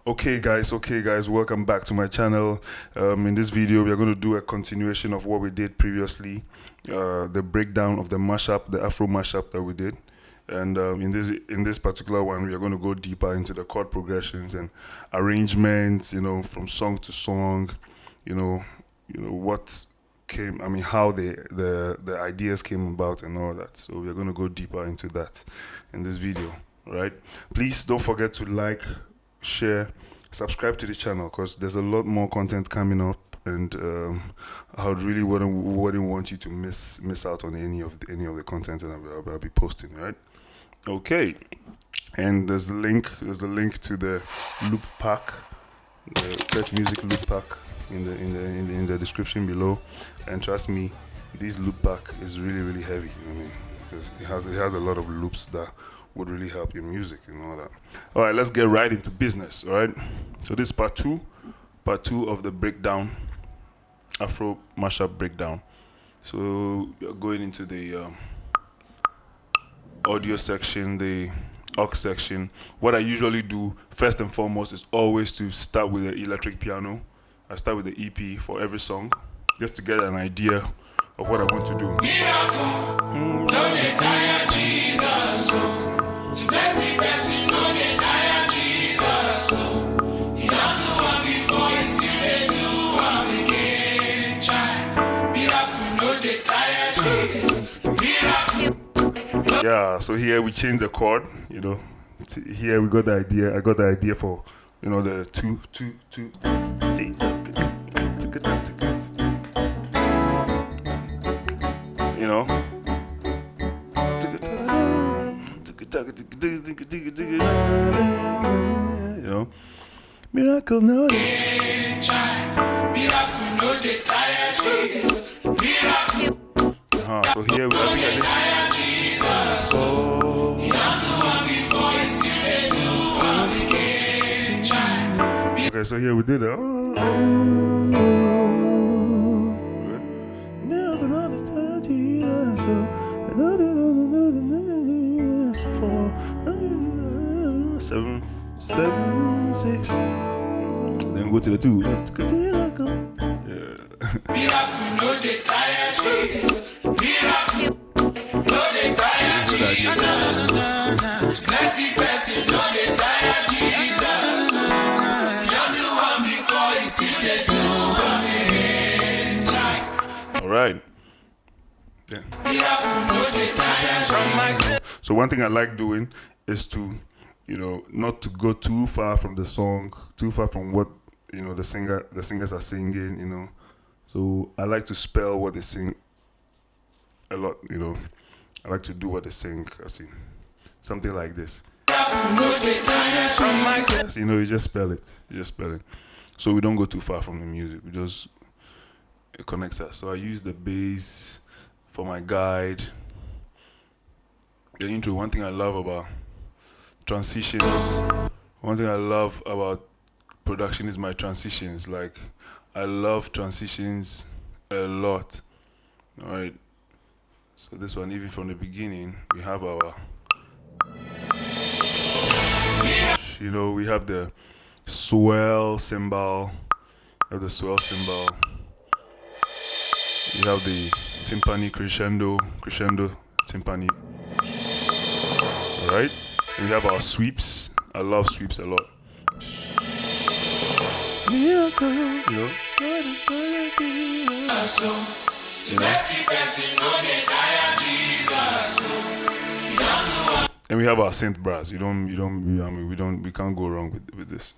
Okay guys, welcome back to my channel. In this video, we are going to do a continuation of what we did previously, the breakdown of the mashup, the Afro mashup that we did. And in this particular one, we are going to go deeper into the chord progressions and arrangements, from song to song, what came, how the ideas came about and all that. So we are going to go deeper into that in this video, right? Please don't forget to like, share, subscribe to the channel because there's a lot more content coming up, and I really wouldn't want you to miss out on any of the content that I'll be posting, right? Okay, and there's a link to the loop pack, the Church Music loop pack in the description below, and trust me, this loop pack is really heavy. Because it has a lot of loops that would really help your music and all that. All right, let's get right into business. All right, so this is part two of the breakdown, Afro mashup breakdown. So we're going into the audio section, the aux section. What I usually do first and foremost is always to start with the electric piano. I start with the EP for every song, just to get an idea of what I want to do. Yeah, so here we change the chord, Here we got the idea. I got the idea for, the two. Miracle no so here we are. Okay, so here we did it. Seven, 6. Then go to the 2. All right. Yeah. So one thing I like doing is to, not to go too far from the song, too far from what the singers are singing. So I like to spell what they sing a lot. I like to do what they sing. Something like this. You just spell it. So we don't go too far from the music. It connects us. So I use the bass for my guide. The intro. One thing I love about transitions. One thing I love about production is my transitions. Like, I love transitions a lot. All right. So this one, even from the beginning, we have our, we have the swell cymbal. We have the timpani crescendo timpani. All right. And we have our sweeps. I love sweeps a lot. And we have our synth brass. We can't go wrong with this.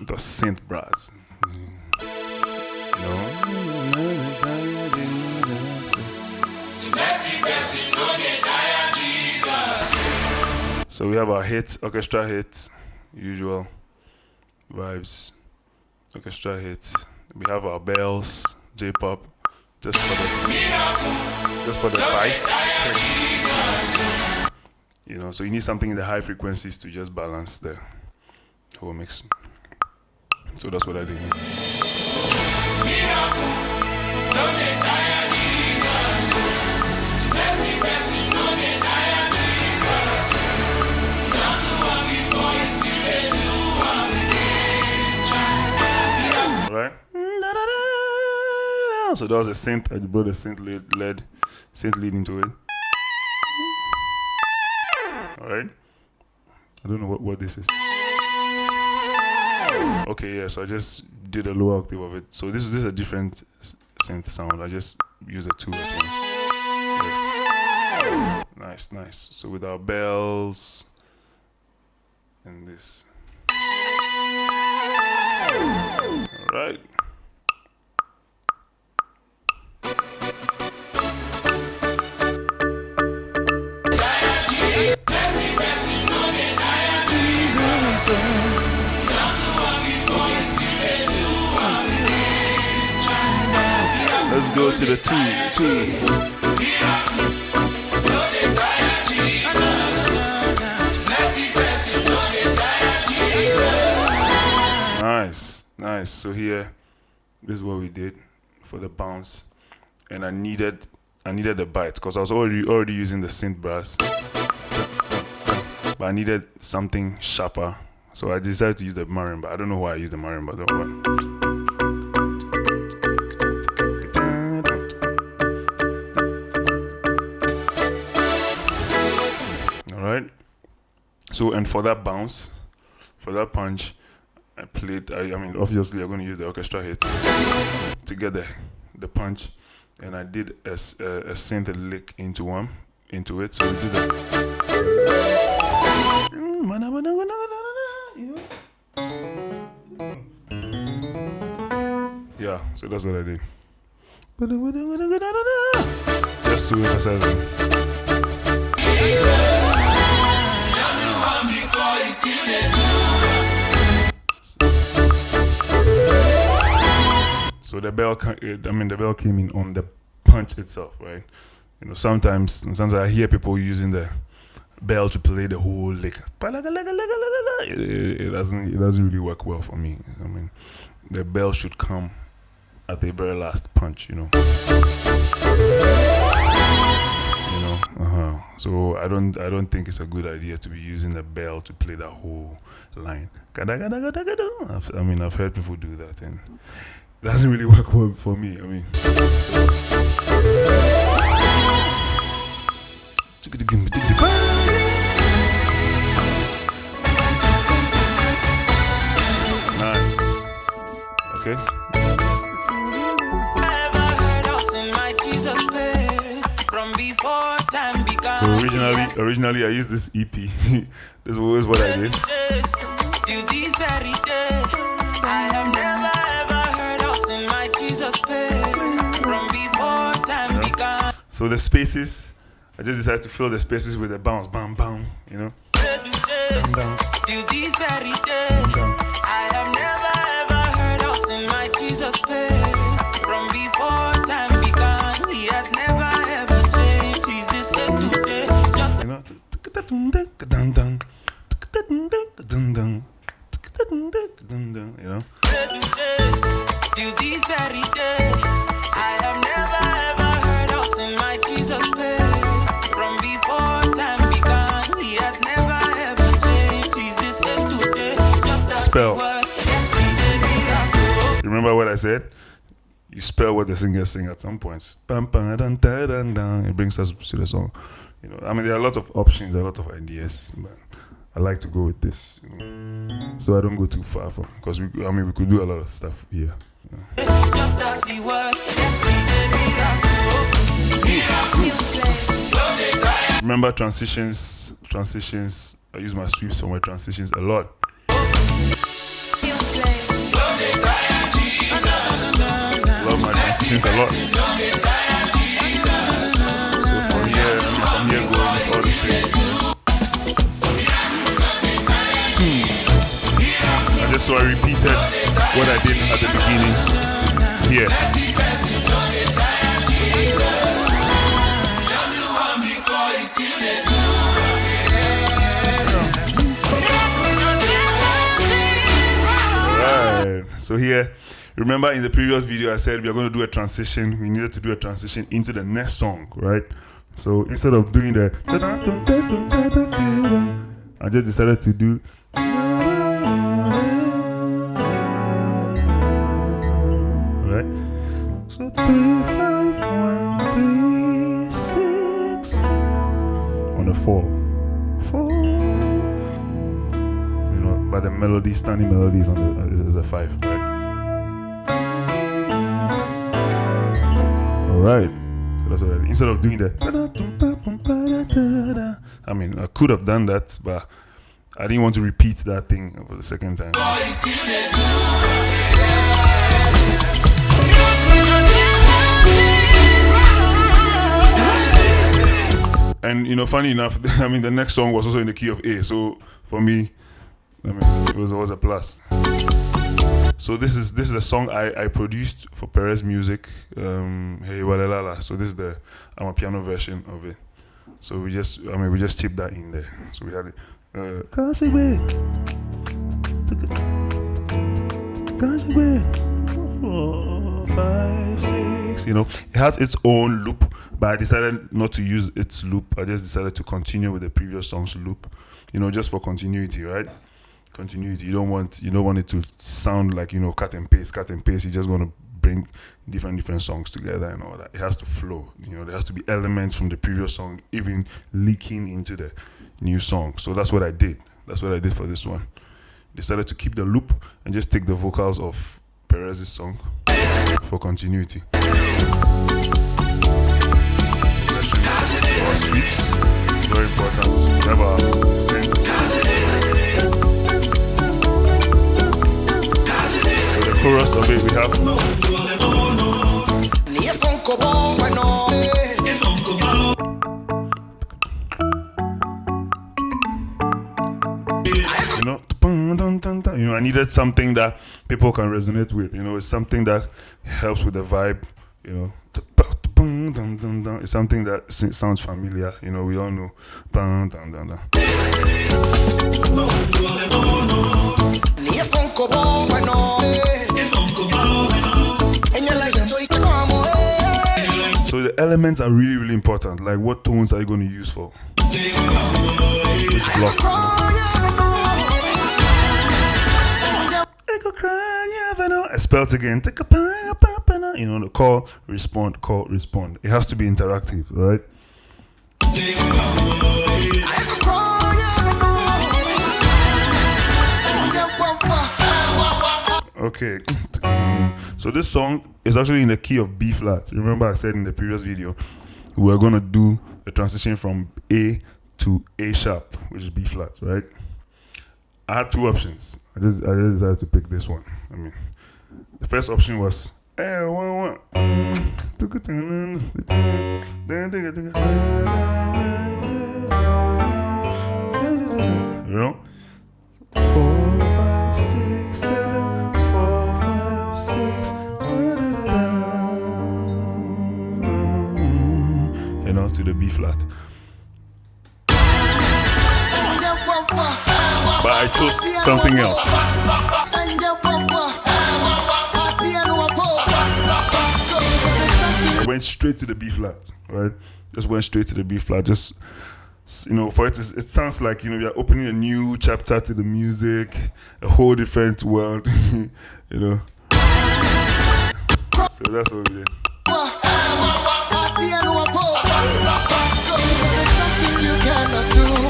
The synth brass. So we have our hits, orchestra hits, usual vibes, orchestra hits. We have our bells, J-pop, just for the bites. So you need something in the high frequencies to just balance the whole mix. So that's what I did. Alright? So that was a synth. I brought a synth lead into it. Alright? I don't know what this is. Okay, yeah, so I just did a low octave of it. So this is a different synth sound. I just use a 2 at once. Yeah. Nice. So with our bells and this. Alright. Let's go to the two. Nice. So here, this is what we did for the bounce, and I needed the bite because I was already using the synth brass, but I needed something sharper, so I decided to use the marimba. I don't know why I used the marimba though. Alright. So, and for that bounce, for that punch, I mean, obviously, I'm going to use the orchestra hit to get the punch, and I did a synth lick into it. So we did that. Yeah, so that's what I did. Just to emphasize it. So the bell came in on the punch itself, right? You know, sometimes I hear people using the bell to play the whole lick. It doesn't really work well for me. I mean, the bell should come at the very last punch, you know. So I don't think it's a good idea to be using the bell to play that whole line. I mean, I've heard people do that, and it doesn't really work for me. I mean, nice. Okay. So originally I used this EP. This was what I did. I have never ever heard us in my Jesus face from before time began. So the spaces, I just decided to fill the spaces with a bounce, bam, bam, you know. Till these very days, I have never ever heard us in my Jesus face from before time began. He has never ever changed. He's the same today. Just you know. You know. Till these very days, I have never ever heard us in my Jesus face from before time began. He has never ever changed. He's the same today. Just as spell. Remember what I said? You spell what the singers sing at some points. It brings us to the song. You know, I mean, there are a lot of options, a lot of ideas, but I like to go with this, you know, so I don't go too far from, because we could do a lot of stuff here. You know. Just as he was, remember transitions. I use my sweeps for my transitions a lot. Love my transitions a lot. So from here going is all the same. So I repeated what I did at the beginning here. Alright, so here, remember in the previous video I said we are going to do a transition. We needed to do a transition into the next song, right? So instead of doing the I just decided to do 3 5 1 3 6 on the 4 you know, but the melody, standing melodies on the is a 5, right? All right. So that's what I did. Instead of doing the, I mean, I could have done that, but I didn't want to repeat that thing for the second time. And you know, funny enough, I mean, the next song was also in the key of A. So for me, I mean, it was always a plus. So this is a song I produced for Perez Music, HEWALE LALA. So this is the piano version of it. So we just chipped that in there. So we had it. 4 5 6. You know, it has its own loop, but I decided not to use its loop. I just decided to continue with the previous song's loop. You know, just for continuity, right? Continuity. You don't want it to sound like, you know, cut and paste. You're just gonna bring different songs together and all that. It has to flow. You know, there has to be elements from the previous song even leaking into the new song. So that's what I did. That's what I did for this one. Decided to keep the loop and just take the vocals of Perez's song for continuity. Our sweeps, very important. Never sing. So the chorus of it we have. You know, I needed something that people can resonate with. You know, it's something that helps with the vibe. You know, it's something that sounds familiar. You know, we all know. So the elements are really, really important. Like, what tones are you going to use for which block? I spelled again. You know, the call, respond. It has to be interactive, right? Okay. So this song is actually in the key of B flat. Remember I said in the previous video we were going to do the transition from A to A sharp, which is B flat, right? I had two options. I just decided to pick this one. I mean, the first option was you know, 4 5 6 7 4 5 6 you know, to the B flat. But I chose something else. I went straight to the B flat, right? Just went straight to the B flat. Just, you know, for it sounds like, you know, we are opening a new chapter to the music, a whole different world, you know. So that's what we did.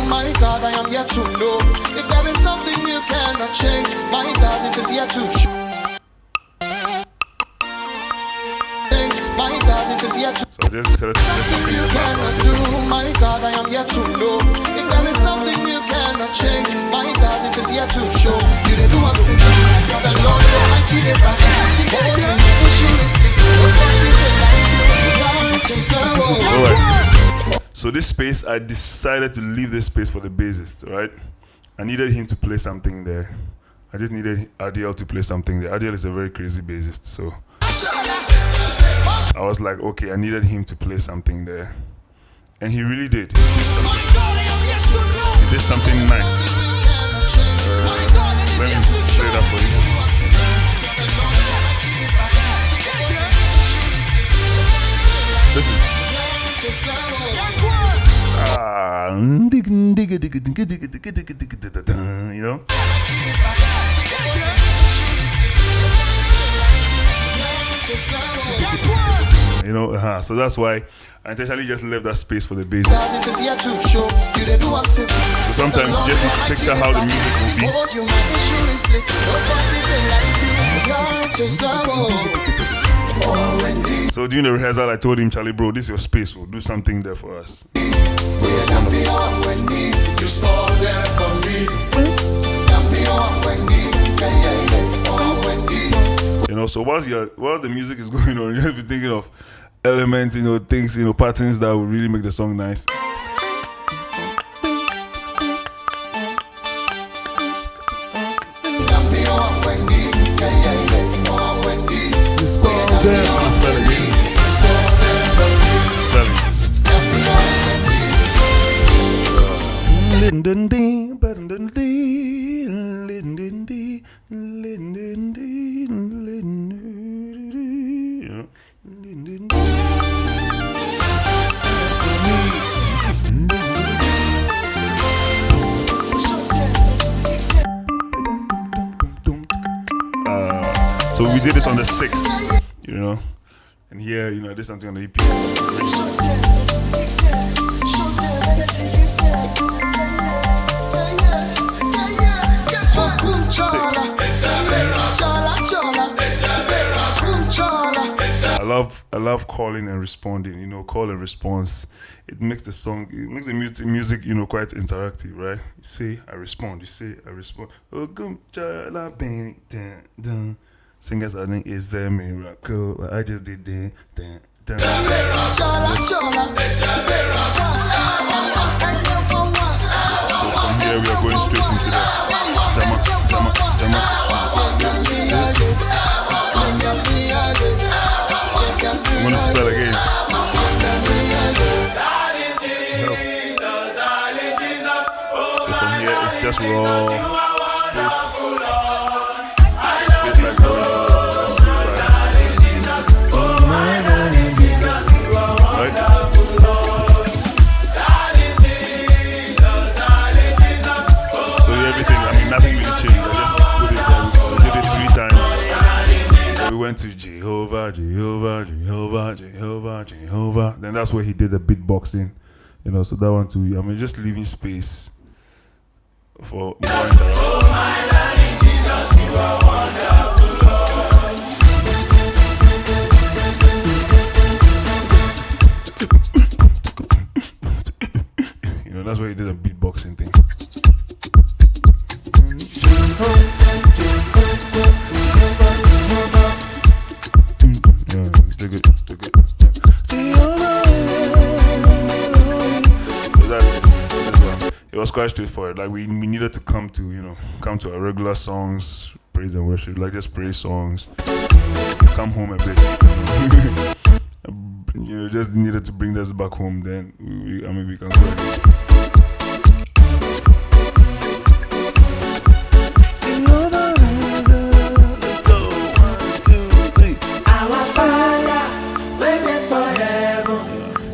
My God, I am yet to know. If there is something you cannot change, my God, it is yet to show. My God, it is yet to. So just something you cannot do. My God, I am yet to know. If there is something you cannot change, my God, it is yet to show. You did do one thing, you're the Lord Almighty. The issue is so this space, I decided to leave this space for the bassist, right? I needed him to play something there. I just needed RDL to play something there. RDL is a very crazy bassist, so I was like, okay, I needed him to play something there. And he really did. He did something nice. Let me play that for you. Listen. You know? you know. So that's why I intentionally just left that space for the bass. So sometimes you just need to picture how the music will be. So during the rehearsal, I told him, Charlie, bro, this is your space, so do something there for us. You know, so whilst the music is going on, you have to be thinking of elements, you know, things, you know, patterns that will really make the song nice. So we did this on the 6th, you know, and here, you know, I did something on the EP. I love calling and responding, you know, call and response. It makes the song, it makes the music, you know, quite interactive, right? You say, I respond, you say, I respond. Singers, I think it's a miracle. I just did it. So from here we are going straight into the jama. I'm gonna spell again. So from here it's just raw, straight like that. Right? So everything, I mean, nothing really changed. I just put it there. We did it 3 times. So we went to Jehovah. Then that's where he did the beatboxing, you know. So that one too. I mean, just leaving space for more interaction. Oh my darling Jesus, you are wonderful, Lord. You know, that's where he did the beatboxing thing. It was quite straightforward. Like we needed to come to our regular songs, praise and worship, like just praise songs, come home a bit. You know, just needed to bring this back home. Then we can go ahead. Let's go. 1, 2, 3. Our Father, waiting for heaven.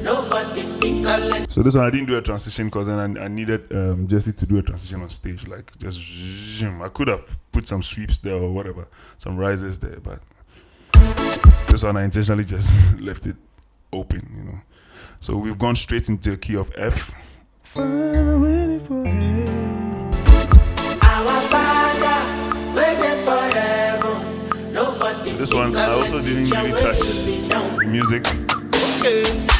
Nobody think I let. So this one I didn't do a transition because then I needed Jesse to do a transition on stage, like just zoom. I could have put some sweeps there or whatever, some rises there, but this one I intentionally just left it open, you know. So we've gone straight into the key of F. Our Father, waiting for heaven. Nobody. So this one I also didn't really touch the music. 6.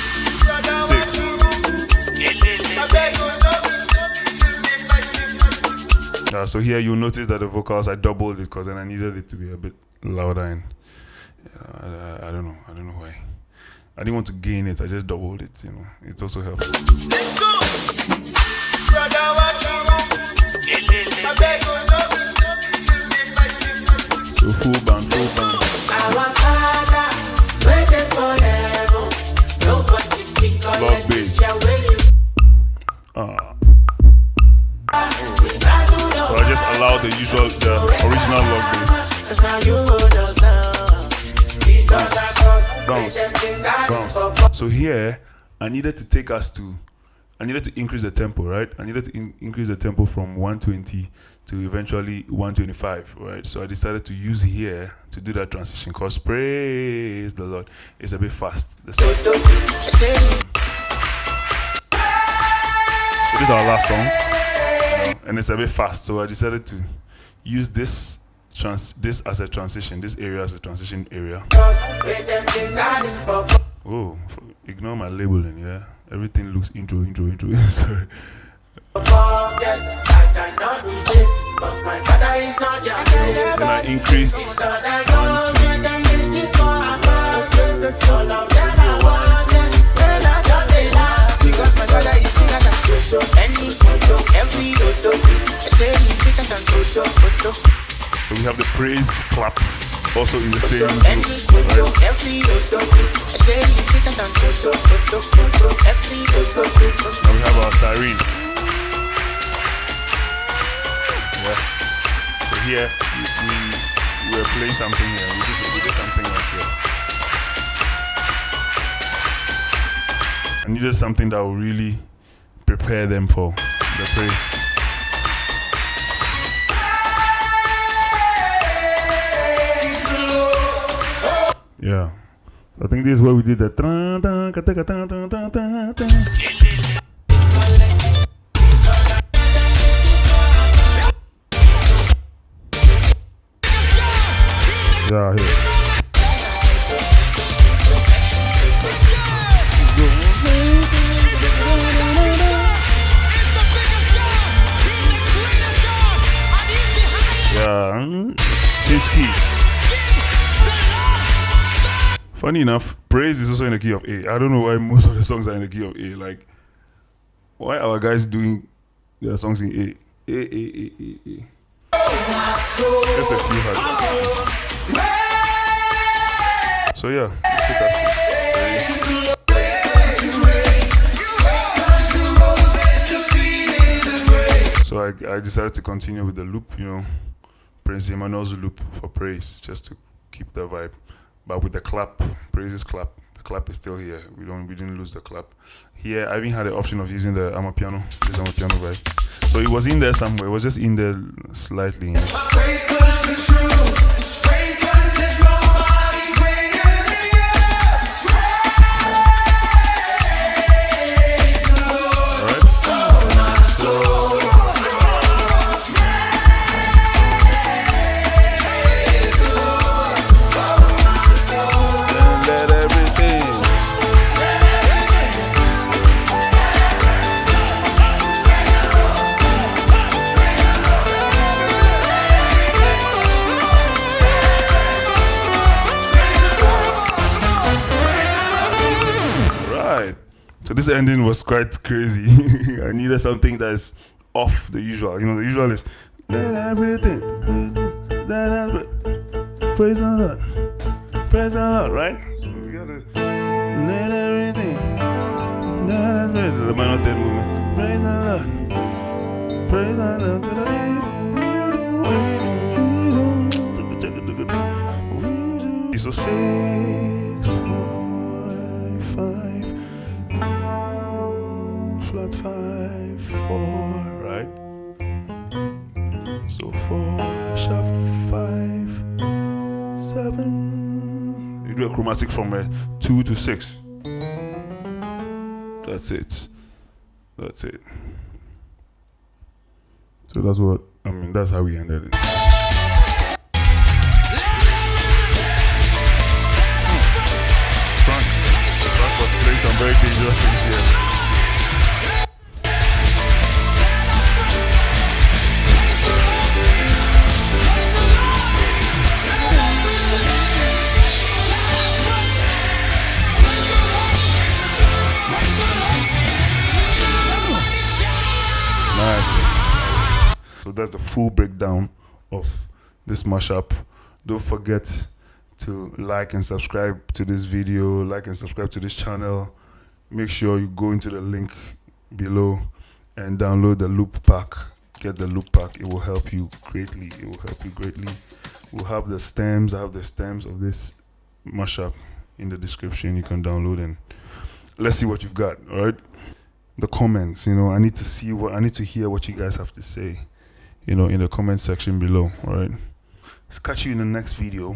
So here you'll notice that the vocals I doubled it because then I needed it to be a bit louder, and I don't know why. I didn't want to gain it, I just doubled it, you know. It also helps. Let's go! So full band. Log bass. So I just allowed the original log bass. Bounce. So here I needed to take us to I needed to increase the tempo, right? I needed to increase the tempo from 120 to eventually 125, right? So I decided to use here to do that transition, because praise the Lord, it's a bit fast. So this is our last song, and it's a bit fast, so I decided to use this as a transition, this area as a transition area. Oh, ignore my labeling, yeah? Everything looks intro. Sorry. Then I increase. So we have the praise clap also in the same group, right? Now we have our siren. Yeah. So here we were playing something here. We did something else here. I needed something that will really prepare them for the praise. Yeah, I think this is where we did the. Yeah, here. Yeah, change keys. Funny enough, praise is also in the key of A. I don't know why most of the songs are in the key of A. Like, why are guys doing their songs in A? A. Just a few hard. So yeah, so I decided to continue with the loop, Prince Emmanuel's loop for praise, just to keep the vibe. But with the clap, praises clap. The clap is still here. We didn't lose the clap. Here, I even had the option of using the Amapiano. This Amapiano vibe. So it was in there somewhere. It was just in there slightly. Praise 'cause it's true. Praise 'cause it's nobody greater than you. Praise the Lord. All right. Oh, my soul. So this ending was quite crazy. I needed something that's off the usual. The usual is let everything, praise the Lord, right? So we gotta let everything, the minor third movement, praise the Lord, so 6, 4, 5. Flat 5, 4, right? So 4, sharp 5, 7. You do a chromatic from 2 to 6. That's it. So that's how we ended it. Frank was playing some very dangerous things here. So that's the full breakdown of this mashup. Don't forget to like and subscribe to this video, like and subscribe to this channel. Make sure you go into the link below and download the loop pack. Get the loop pack. It will help you greatly. We'll have the stems. I have the stems of this mashup in the description. You can download and let's see what you've got. All right. the comments. I need to hear what you guys have to say, in the comment section below. All right. Let's catch you in the next video.